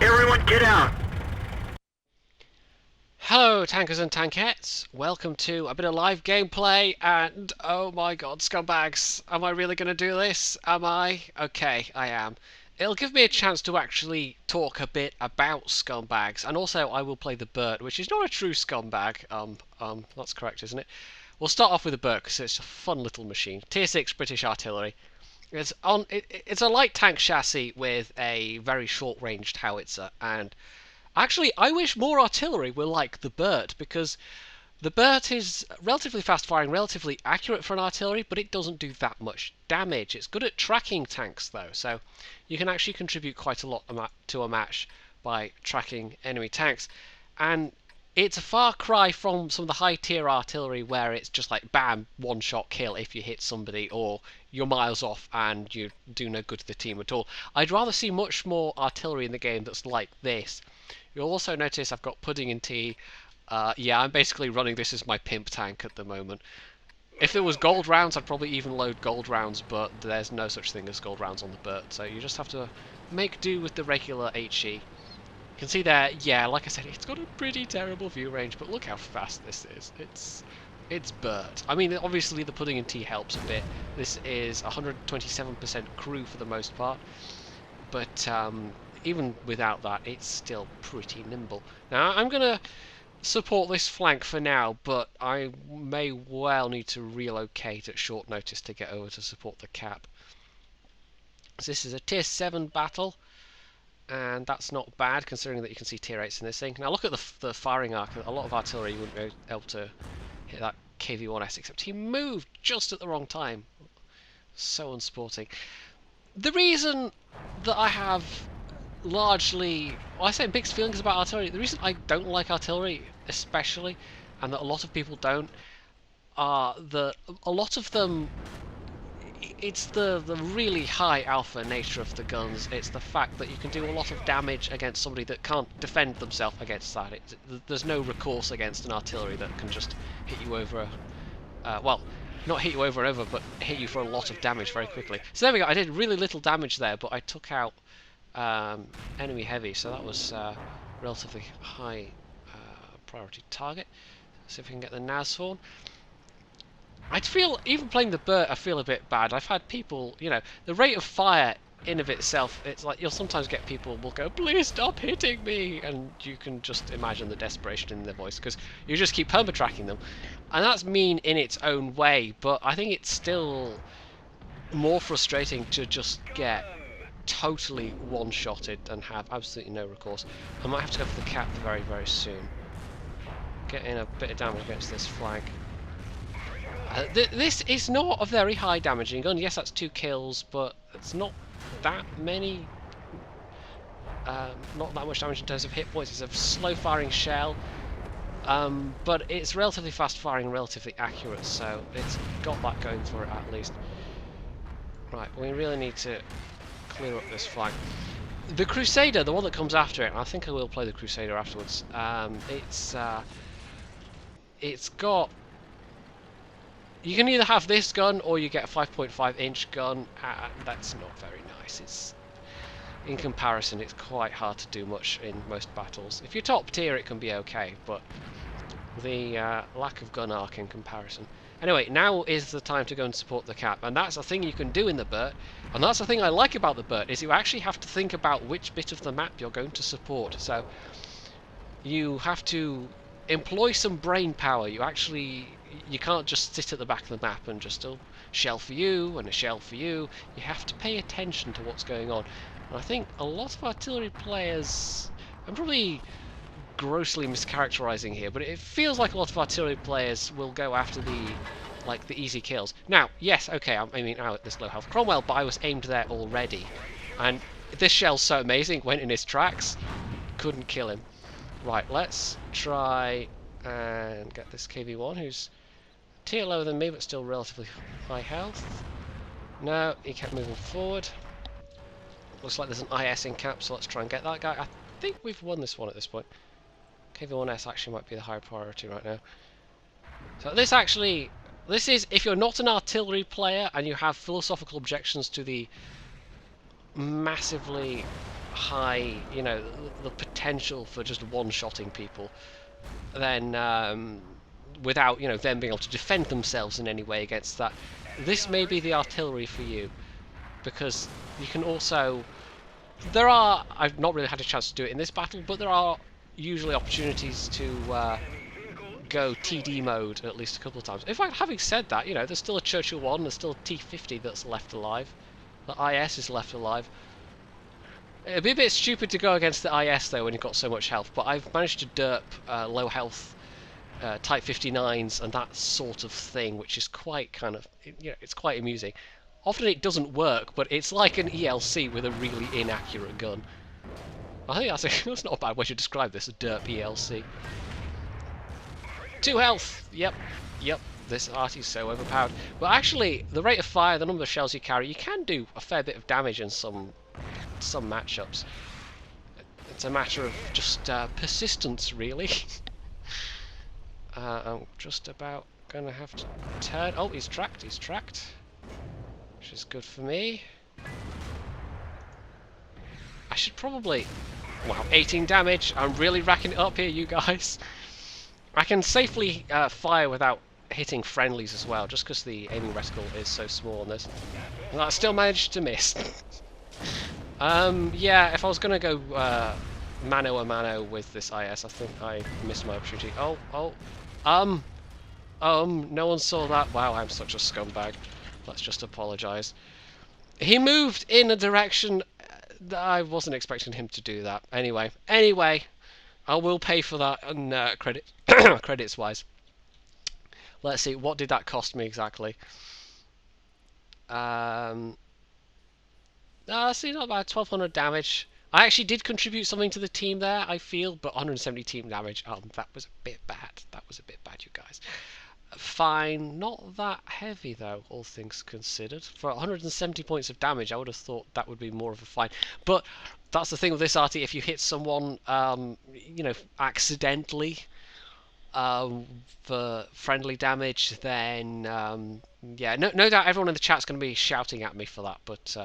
Everyone get out! Hello tankers and tankettes, welcome to a bit of live gameplay and oh my god scumbags, am I really going to do this? Am I? Okay, I am. It'll give me a chance to actually talk a bit about scumbags, and also I will play the Burt, which is not a true scumbag, that's correct isn't it? We'll start off with the Burt because it's a fun little machine. Tier 6 British artillery. It's a light tank chassis with a very short-ranged howitzer, and actually, I wish more artillery were like the Burt, because the Burt is relatively fast firing, relatively accurate for an artillery, but it doesn't do that much damage. It's good at tracking tanks though, so you can actually contribute quite a lot to a match by tracking enemy tanks. And it's a far cry from some of the high tier artillery where it's just like bam, one shot kill if you hit somebody, or you're miles off and you do no good to the team at all. I'd rather see much more artillery in the game that's like this. You'll also notice I've got pudding and tea. Yeah, I'm basically running this as my pimp tank at the moment. If there was gold rounds, I'd probably even load gold rounds, but there's no such thing as gold rounds on the Burt, so you just have to make do with the regular HE. You can see there, yeah, like I said, it's got a pretty terrible view range, but look how fast this is. It's Burt. I mean, obviously the pudding and tea helps a bit. This is 127% crew for the most part, but even without that, it's still pretty nimble. Now, I'm going to support this flank for now, but I may well need to relocate at short notice to get over to support the cap. So this is a tier 7 battle, and that's not bad considering that you can see tier 8s in this thing. Now look at the firing arc. A lot of artillery wouldn't be able to hit that KV1S, except he moved just at the wrong time. So unsporting. The reason that I have largely, well, I say mixed feelings about artillery. The reason I don't like artillery, especially, and that a lot of people don't, are that a lot of them, it's the really high alpha nature of the guns. It's the fact that you can do a lot of damage against somebody that can't defend themselves against that. There's no recourse against an artillery that can just hit you over, well, not hit you over and over, but hit you for a lot of damage very quickly. So there we go. I did really little damage there, but I took out enemy heavy, so that was relatively high priority target. See if we can get the NAS horn. I feel, even playing the Burt, I feel a bit bad. I've had people, you know, the rate of fire in of itself, it's like you'll sometimes get people will go, please stop hitting me, and you can just imagine the desperation in their voice because you just keep perma-tracking them, and that's mean in its own way, but I think it's still more frustrating to just get totally one-shotted and have absolutely no recourse. I might have to go for the cap very, very soon. Get in a bit of damage against this flank. This is not a very high damaging gun. Yes, that's 2 kills, but it's not that many. Not that much damage in terms of hit points. It's a slow-firing shell, but it's relatively fast-firing and relatively accurate, so it's got that going for it at least. Right, we really need to clear up this flank. The Crusader, the one that comes after it, and I think I will play the Crusader afterwards. It's got. You can either have this gun or you get a 5.5-inch gun. That's not very nice. It's, in comparison, it's quite hard to do much in most battles. If you're top tier, it can be okay, but the lack of gun arc in comparison. Anyway, now is the time to go and support the cap, and that's a thing you can do in the Burt, and that's the thing I like about the Burt, is you actually have to think about which bit of the map you're going to support. So you have to employ some brain power. You can't just sit at the back of the map and just shell for you and a shell for you. You have to pay attention to what's going on. And I think a lot of artillery players, I'm probably grossly mischaracterizing here, but it feels like a lot of artillery players will go after the easy kills. Now, yes, okay, I'm aiming out at this low health Cromwell, but I was aimed there already, and this shell's so amazing, went in his tracks, couldn't kill him. Right, let's try and get this KV1, who's tier lower than me, but still relatively high health. No, he kept moving forward. Looks like there's an IS in cap, so let's try and get that guy. I think we've won this one at this point. KV1S actually might be the higher priority right now. So this is, if you're not an artillery player and you have philosophical objections to the massively high, you know, the potential for just one-shotting people, then without, you know, them being able to defend themselves in any way against that, this may be the artillery for you, because you can also... There are... I've not really had a chance to do it in this battle, but there are usually opportunities to go TD mode at least a couple of times. In fact, having said that, you know, there's still a Churchill 1, there's still a T50 that's left alive. The IS is left alive. It'd be a bit stupid to go against the IS though when you've got so much health, but I've managed to derp low health Type 59s and that sort of thing, which is quite kind of, you know, it's quite amusing. Often it doesn't work, but it's like an ELC with a really inaccurate gun. I think that's not a bad way to describe this, a derp ELC. 2 health! Yep, this arty's so overpowered. But actually, the rate of fire, the number of shells you carry, you can do a fair bit of damage in some matchups. It's a matter of just persistence, really. I'm just about going to have to turn... Oh, he's tracked, which is good for me. I should probably... Wow, 18 damage. I'm really racking it up here, you guys. I can safely fire without hitting friendlies as well, just because the aiming reticle is so small on this. And I still managed to miss. Yeah, if I was going to go mano a mano with this IS, I think I missed my opportunity. No one saw that. Wow, I'm such a scumbag. Let's just apologise. He moved in a direction that I wasn't expecting him to do that. Anyway, I will pay for that and credits wise. Let's see, what did that cost me exactly? See, not bad, 1200 damage. I actually did contribute something to the team there, I feel, but 170 team damage. That was a bit bad. That was a bit bad, you guys. Fine, not that heavy though, all things considered. For 170 points of damage, I would have thought that would be more of a fine. But that's the thing with this arty, if you hit someone, you know, accidentally, for friendly damage, then, yeah, no doubt everyone in the chat's going to be shouting at me for that, but,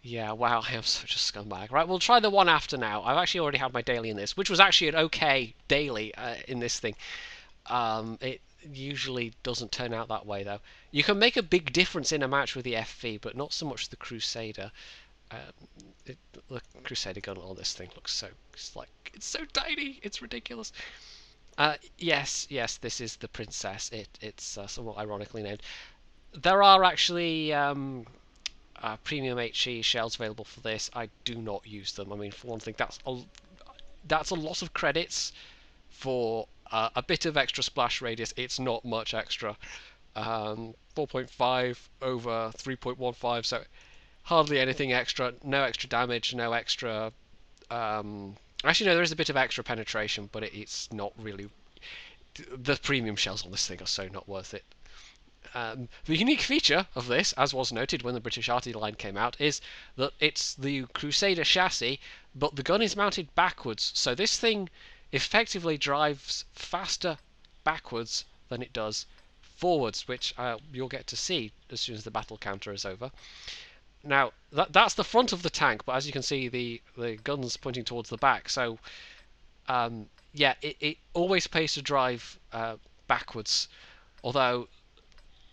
yeah, wow, I am such a scumbag. Right, we'll try the one after now. I've actually already had my daily in this, which was actually an okay daily in this thing. It usually doesn't turn out that way, though. You can make a big difference in a match with the FV, but not so much the Crusader. The Crusader gun on this thing looks so... It's so tiny, it's ridiculous. Yes, this is the Princess. It's somewhat ironically named. There are actually... premium HE shells available for this. I do not use them. I mean, for one thing, that's a lot of credits for a bit of extra splash radius. It's not much extra. 4.5 over 3.15, so hardly anything extra. No extra damage, no extra... Actually, no, there is a bit of extra penetration, but it's not really... The premium shells on this thing are so not worth it. The unique feature of this, as was noted when the British Arty line came out, is that it's the Crusader chassis, but the gun is mounted backwards, so this thing effectively drives faster backwards than it does forwards, which you'll get to see as soon as the battle counter is over. Now, that's the front of the tank, but as you can see, the gun's pointing towards the back, so yeah, it always pays to drive backwards, although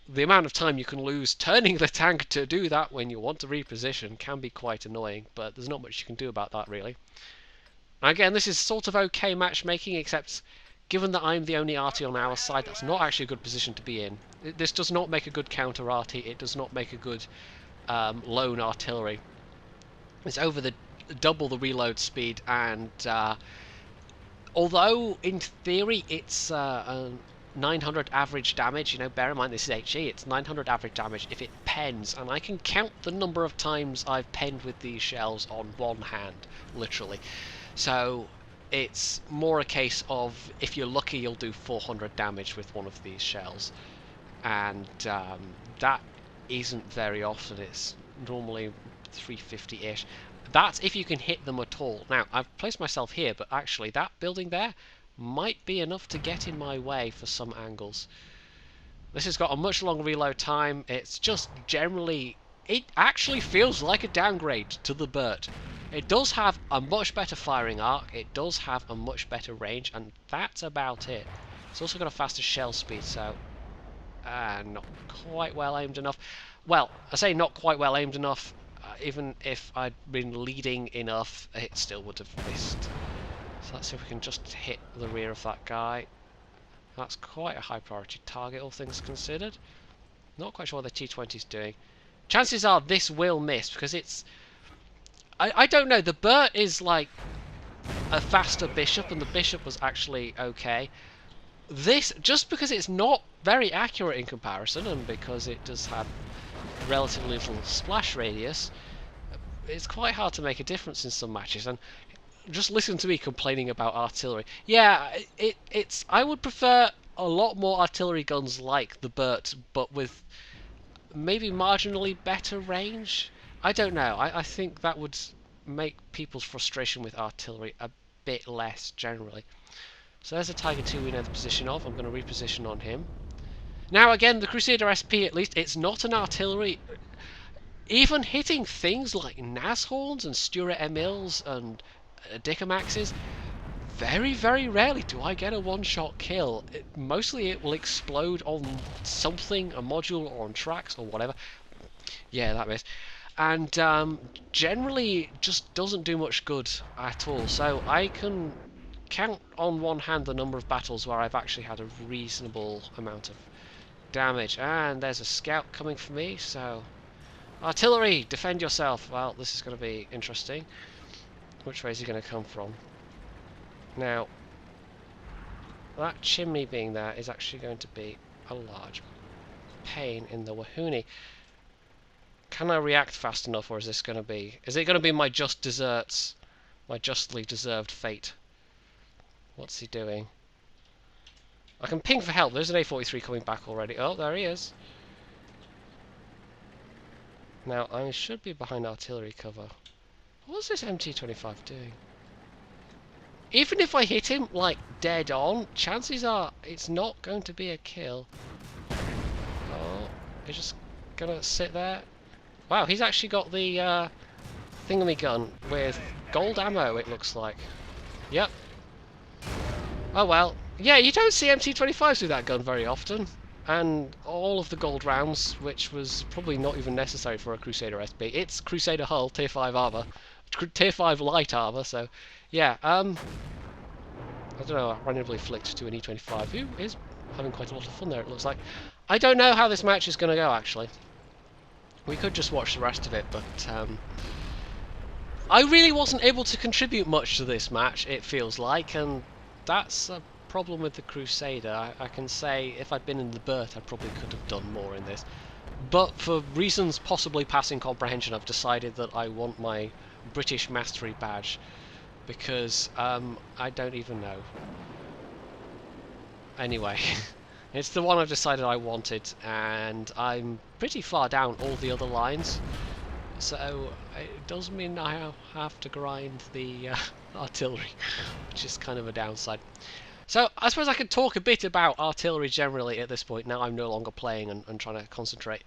the amount of time you can lose turning the tank to do that when you want to reposition can be quite annoying, but there's not much you can do about that, really. Again, this is sort of okay matchmaking, except given that I'm the only arty on our side, that's not actually a good position to be in. This does not make a good counter arty, it does not make a good lone artillery. It's over double the reload speed, and although in theory it's 900 average damage, you know, bear in mind this is HE, it's 900 average damage if it pens, and I can count the number of times I've penned with these shells on one hand, literally. So it's more a case of, if you're lucky, you'll do 400 damage with one of these shells, and that isn't very often. It's normally 350-ish. That's if you can hit them at all. Now, I've placed myself here, but actually that building there might be enough to get in my way for some angles. This has got a much longer reload time. It's just generally it actually feels like a downgrade to the Birch. It does have a much better firing arc, it does have a much better range, and that's about it. It's also got a faster shell speed, so not quite well aimed enough. Well, I say not quite well aimed enough. Even if I'd been leading enough, it still would have missed. So let's see if we can just hit the rear of that guy. That's quite a high priority target, all things considered. Not quite sure what the T-20 is doing. Chances are this will miss, because it's... I don't know, the Birch is like a faster bishop, and the bishop was actually okay. This, just because it's not very accurate in comparison, and because it does have relatively little splash radius, it's quite hard to make a difference in some matches. And just listen to me complaining about artillery. Yeah, it's I would prefer a lot more artillery guns like the Birch, but with maybe marginally better range. I don't know. I think that would make people's frustration with artillery a bit less generally. So there's a Tiger 2 we know the position of. I'm going to reposition on him. Now again, the Crusader SP, at least, it's not an artillery. Even hitting things like Nashorns and Stuart Emils and Dickomaxes, very, very rarely do I get a one-shot kill. Mostly it will explode on something, a module, or on tracks, or whatever. Yeah, that missed. And generally just doesn't do much good at all. So I can count on one hand the number of battles where I've actually had a reasonable amount of damage. And there's a scout coming for me, so... Artillery! Defend yourself! Well, this is going to be interesting. Which way is he going to come from? Now, that chimney being there is actually going to be a large pain in the wahoonie. Can I react fast enough, or is this going to be... Is it going to be my just desserts? My justly deserved fate? What's he doing? I can ping for help. There's an A43 coming back already. Oh, there he is. Now, I should be behind artillery cover. What's this MT-25 doing? Even if I hit him, like, dead on, chances are it's not going to be a kill. Oh, he's just gonna sit there. Wow, he's actually got the thingammy gun with gold ammo, it looks like. Yep. Oh well. Yeah, you don't see MT-25s with that gun very often. And all of the gold rounds, which was probably not even necessary for a Crusader SP. It's Crusader hull, tier 5 armor. Tier 5 light armor, so... Yeah, I don't know, I randomly flicked to an E25, who is having quite a lot of fun there, it looks like. I don't know how this match is going to go, actually. We could just watch the rest of it, but I really wasn't able to contribute much to this match, it feels like, and that's a problem with the Crusader. I can say if I'd been in the Birch, I probably could have done more in this. But for reasons possibly passing comprehension, I've decided that I want my British Mastery badge, because I don't even know. Anyway, it's the one I've decided I wanted, and I'm pretty far down all the other lines, so it does mean I have to grind the artillery, which is kind of a downside. So I suppose I could talk a bit about artillery generally at this point, now I'm no longer playing and trying to concentrate.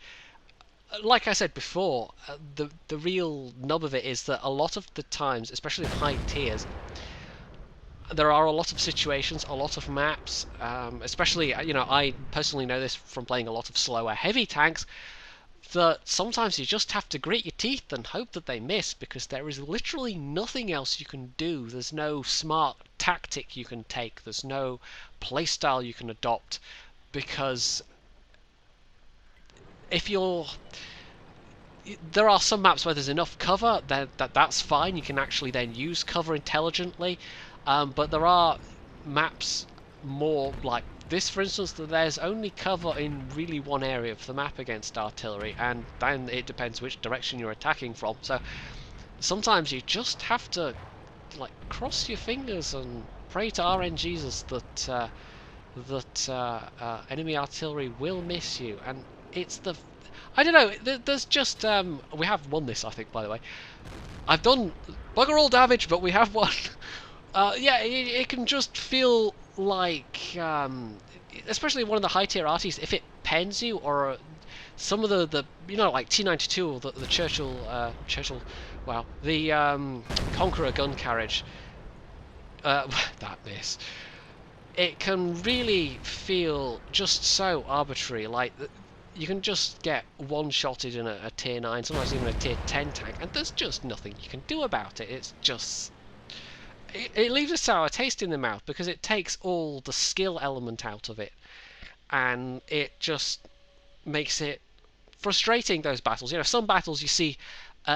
Like I said before, the real nub of it is that a lot of the times, especially in high tiers, there are a lot of situations, a lot of maps, especially, you know, I personally know this from playing a lot of slower heavy tanks, that sometimes you just have to grit your teeth and hope that they miss, because there is literally nothing else you can do. There's no smart tactic you can take, there's no playstyle you can adopt, because if you're... There are some maps where there's enough cover, that's fine, you can actually then use cover intelligently, but there are maps more like this, for instance, that there's only cover in really one area of the map against artillery, and then it depends which direction you're attacking from. So sometimes you just have to like cross your fingers and pray to RNGesus that enemy artillery will miss you. And it's the... I don't know, there's just... we have won this, I think, by the way. I've done bugger all damage, but we have won. Yeah, it can just feel like... especially one of the high tier arties, if it pens you, or some of the like T92 or the Churchill, wow, the Conqueror gun carriage, that miss. It can really feel just so arbitrary. Like you can just get one-shotted in a tier 9, sometimes even a tier 10 tank, and there's just nothing you can do about it. It's just it leaves a sour taste in the mouth because it takes all the skill element out of it, and it just makes it frustrating, those battles. Some battles you see,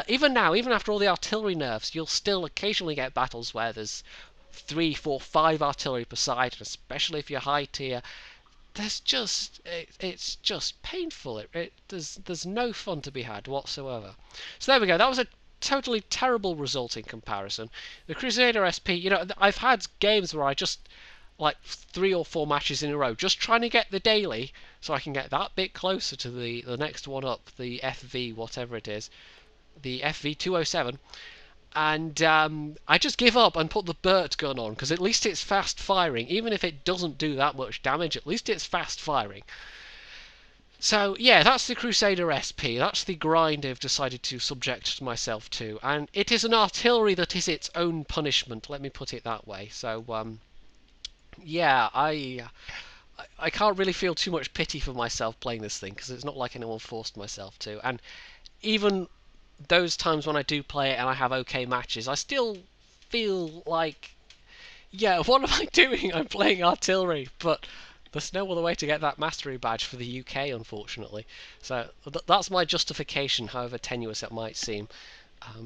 even now, even after all the artillery nerfs, you'll still occasionally get battles where there's 3, 4, 5 artillery per side, and especially if you're high tier, it's just painful. There's no fun to be had whatsoever. So there we go. That was a totally terrible result in comparison. The Crusader SP, I've had games where I just like 3 or 4 matches in a row, just trying to get the daily, so I can get that bit closer to the next one up, the FV whatever it is, the FV304, and I just give up and put the Birch Gun on, because at least it's fast firing. Even if it doesn't do that much damage, at least it's fast firing. So yeah, that's the Crusader SP. That's the grind I've decided to subject myself to, and it is an artillery that is its own punishment. Let me put it that way. So yeah, I can't really feel too much pity for myself playing this thing, because it's not like anyone forced myself to. And even those times when I do play it and I have okay matches, I still feel like, yeah, what am I doing? I'm playing artillery, but there's no other way to get that mastery badge for the UK, unfortunately. So that's my justification, however tenuous it might seem.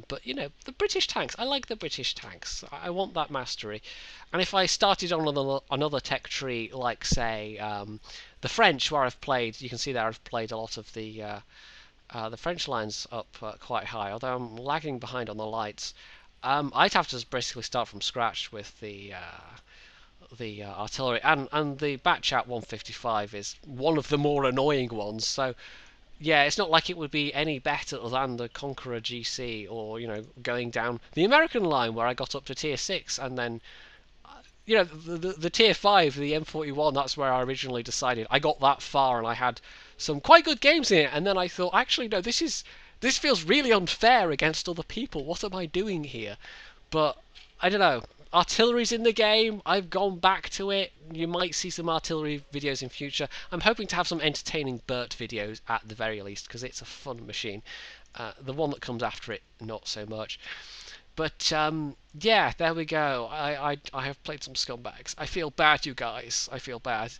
But the British tanks, I like the British tanks. I want that mastery. And if I started on another tech tree, like say the French, where I've played, you can see there I've played a lot of the French lines up quite high, although I'm lagging behind on the lights. I'd have to basically start from scratch with the artillery, and the Batchat 155 is one of the more annoying ones. So yeah, it's not like it would be any better than the Conqueror GC, or going down the American line where I got up to tier 6, and then the tier 5, the M41, that's where I originally decided. I got that far and I had some quite good games in it, and then I thought, actually no, this feels really unfair against other people. What am I doing here? But I don't know. Artillery's in the game. I've gone back to it. You might see some artillery videos in future. I'm hoping to have some entertaining Bert videos at the very least, because it's a fun machine. The one that comes after it, not so much. But yeah, there we go. I have played some scumbags. I feel bad, you guys. I feel bad.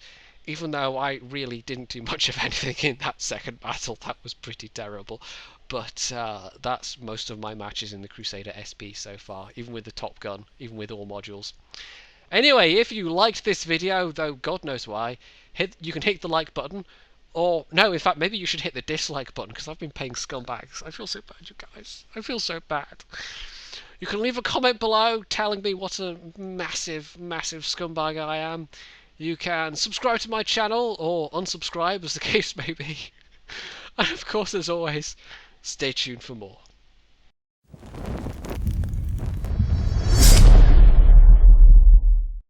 Even though I really didn't do much of anything in that second battle. That was pretty terrible. But that's most of my matches in the Crusader SP so far, even with the Top Gun, even with all modules. Anyway, if you liked this video, though God knows why, you can hit the like button. Or, no, in fact, maybe you should hit the dislike button, because I've been paying scumbags. I feel so bad, you guys. I feel so bad. You can leave a comment below telling me what a massive, massive scumbag I am. You can subscribe to my channel, or unsubscribe, as the case may be. And of course, as always, stay tuned for more.